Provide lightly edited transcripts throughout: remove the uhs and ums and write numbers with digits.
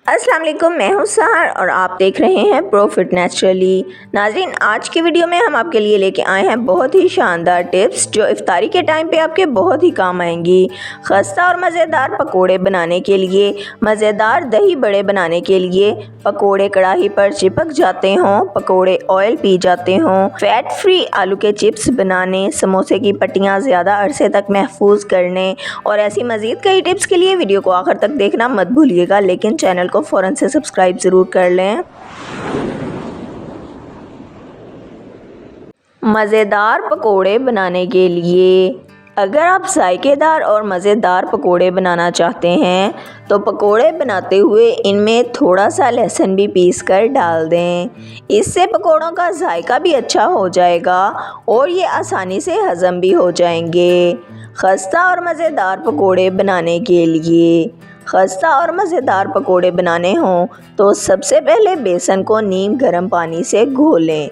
अस्सलाम वालेकुम, मैं हूं सहर और आप देख रहे हैं प्रॉफिट नेचुरली। नाज़रीन, आज की वीडियो में हम आपके लिए लेके आए हैं बहुत ही शानदार टिप्स जो इफ्तारी के टाइम पे आपके बहुत ही काम आएंगी। खस्ता और मज़ेदार पकोड़े बनाने के लिए, मज़ेदार दही बड़े बनाने के लिए, पकोड़े कढ़ाई पर चिपक जाते हों, पकोड़े ऑयल पी जाते हों, फैट फ्री आलू के चिप्स बनाने, समोसे की पट्टियाँ ज़्यादा अरसे तक महफूज करने और ऐसी मज़ीद कई टिप्स के लिए वीडियो को आखिर तक देखना मत भूलिएगा, लेकिन चैनल को फ़ौरन से सब्सक्राइब ज़रूर कर लें। मज़ेदार पकोड़े बनाने के लिए, अगर आप जायकेदार और मज़ेदार पकोड़े बनाना चाहते हैं तो पकोड़े बनाते हुए इनमें थोड़ा सा लहसुन भी पीस कर डाल दें। इससे पकोड़ों का जायका भी अच्छा हो जाएगा और ये आसानी से हज़म भी हो जाएंगे। खस्ता और मज़ेदार पकोड़े बनाने के लिए, खस्ता और मज़ेदार पकोड़े बनाने हों तो सबसे पहले बेसन को नीम गर्म पानी से घोलें।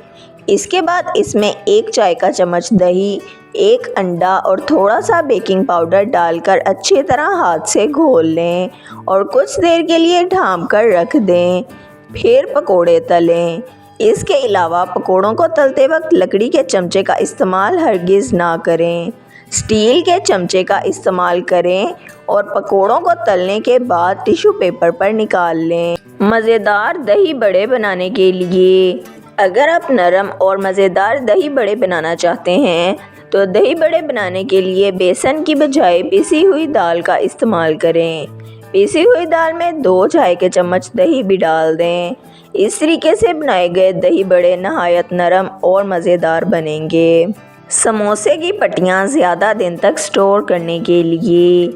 इसके बाद इसमें 1 चाय का चम्मच दही, 1 अंडा और थोड़ा सा बेकिंग पाउडर डालकर अच्छी तरह हाथ से घोल लें और कुछ देर के लिए ढाँप कर रख दें। फिर पकोड़े तलें। इसके अलावा पकोड़ों को तलते वक्त लकड़ी के चमचे का इस्तेमाल हरगिज़ ना करें, स्टील के चमचे का इस्तेमाल करें और पकोड़ों को तलने के बाद टिश्यू पेपर पर निकाल लें। मज़ेदार दही बड़े बनाने के लिए, अगर आप नरम और मज़ेदार दही बड़े बनाना चाहते हैं तो दही बड़े बनाने के लिए बेसन की बजाय पिसी हुई दाल का इस्तेमाल करें। पिसी हुई दाल में 2 चाय के चम्मच दही भी डाल दें। इस तरीके से बनाए गए दही बड़े नहायत नरम और मज़ेदार बनेंगे। समोसे की पट्टियाँ ज़्यादा दिन तक स्टोर करने के लिए,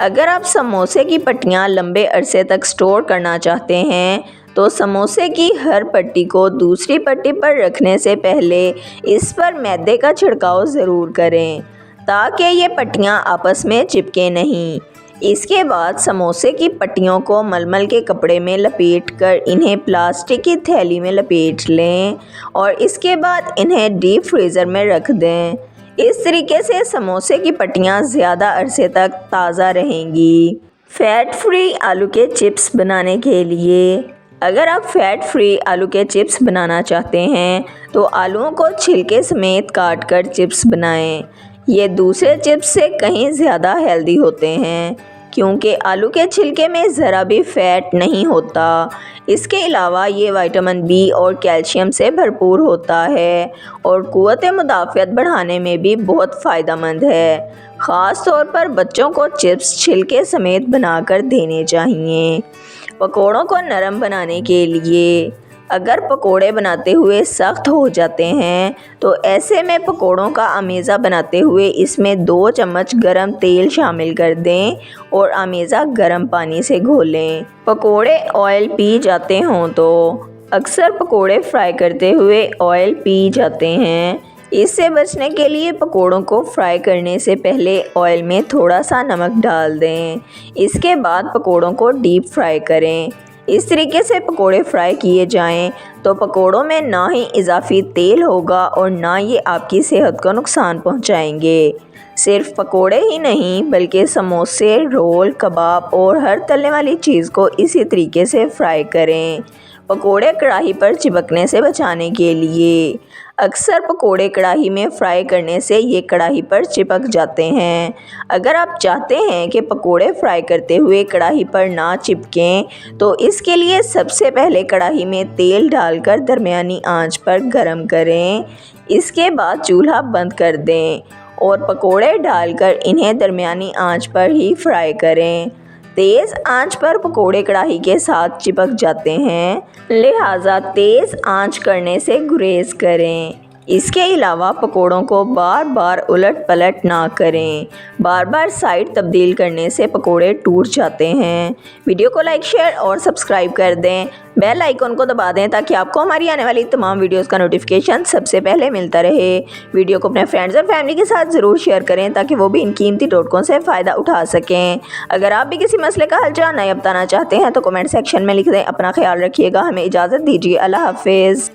अगर आप समोसे की पट्टियाँ लंबे अरसे तक स्टोर करना चाहते हैं तो समोसे की हर पट्टी को दूसरी पट्टी पर रखने से पहले इस पर मैदे का छिड़काव ज़रूर करें ताकि ये पट्टियाँ आपस में चिपके नहीं। इसके बाद समोसे की पट्टियों को मलमल के कपड़े में लपेटकर इन्हें प्लास्टिक की थैली में लपेट लें और इसके बाद इन्हें डीप फ्रीज़र में रख दें। इस तरीके से समोसे की पट्टियाँ ज़्यादा अरसे तक ताज़ा रहेंगी। फैट फ्री आलू के चिप्स बनाने के लिए, अगर आप फैट फ्री आलू के चिप्स बनाना चाहते हैं तो आलूओं को छिलके समेत काट कर चिप्स बनाएं। ये दूसरे चिप्स से कहीं ज़्यादा हेल्दी होते हैं क्योंकि आलू के छिलके में ज़रा भी फ़ैट नहीं होता। इसके अलावा ये विटामिन बी और कैल्शियम से भरपूर होता है और क़ुव्वत मुदाफ़ियत बढ़ाने में भी बहुत फ़ायदेमंद है। ख़ास तौर पर बच्चों को चिप्स छिलके समेत बनाकर देने चाहिए। पकोड़ों को नरम बनाने के लिए, अगर पकोड़े बनाते हुए सख्त हो जाते हैं तो ऐसे में पकोड़ों का अमेज़ा बनाते हुए इसमें 2 चम्मच गरम तेल शामिल कर दें और अमेज़ा गरम पानी से घोलें। पकोड़े ऑयल पी जाते हों तो, अक्सर पकोड़े फ्राई करते हुए ऑयल पी जाते हैं। इससे बचने के लिए पकोड़ों को फ्राई करने से पहले ऑयल में थोड़ा सा नमक डाल दें। इसके बाद पकोड़ों को डीप फ्राई करें। इस तरीके से पकोड़े फ्राई किए जाएं तो पकोड़ों में ना ही इजाफी तेल होगा और ना ये आपकी सेहत को नुकसान पहुंचाएंगे। सिर्फ पकोड़े ही नहीं बल्कि समोसे, रोल, कबाब और हर तलने वाली चीज़ को इसी तरीके से फ्राई करें। पकोड़े कढ़ाई पर चिपकने से बचाने के लिए, अक्सर पकोड़े कढ़ाई में फ्राई करने से ये कढ़ाई पर चिपक जाते हैं। अगर आप चाहते हैं कि पकोड़े फ्राई करते हुए कढ़ाई पर ना चिपकें तो इसके लिए सबसे पहले कढ़ाई में तेल डालकर दरमियानी आंच पर गरम करें। इसके बाद चूल्हा बंद कर दें और पकोड़े डालकर इन्हें दरमियानी आंच पर ही फ्राई करें। तेज़ आंच पर पकोड़े कढ़ाई के साथ चिपक जाते हैं, लिहाजा तेज़ आंच करने से गुरेज करें। इसके अलावा पकोड़ों को बार बार उलट पलट ना करें। बार बार साइड तब्दील करने से पकोड़े टूट जाते हैं। वीडियो को लाइक, शेयर और सब्सक्राइब कर दें। बेल आइकन को दबा दें ताकि आपको हमारी आने वाली तमाम वीडियोस का नोटिफिकेशन सबसे पहले मिलता रहे। वीडियो को अपने फ्रेंड्स और फैमिली के साथ ज़रूर शेयर करें ताकि वो भी इन कीमती टोटकों से फ़ायदा उठा सकें। अगर आप भी किसी मसले का हल जानना या बताना चाहते हैं तो कमेंट सेक्शन में लिख दें। अपना ख्याल रखिएगा। हमें इजाज़त दीजिए। अल्लाह हाफिज़।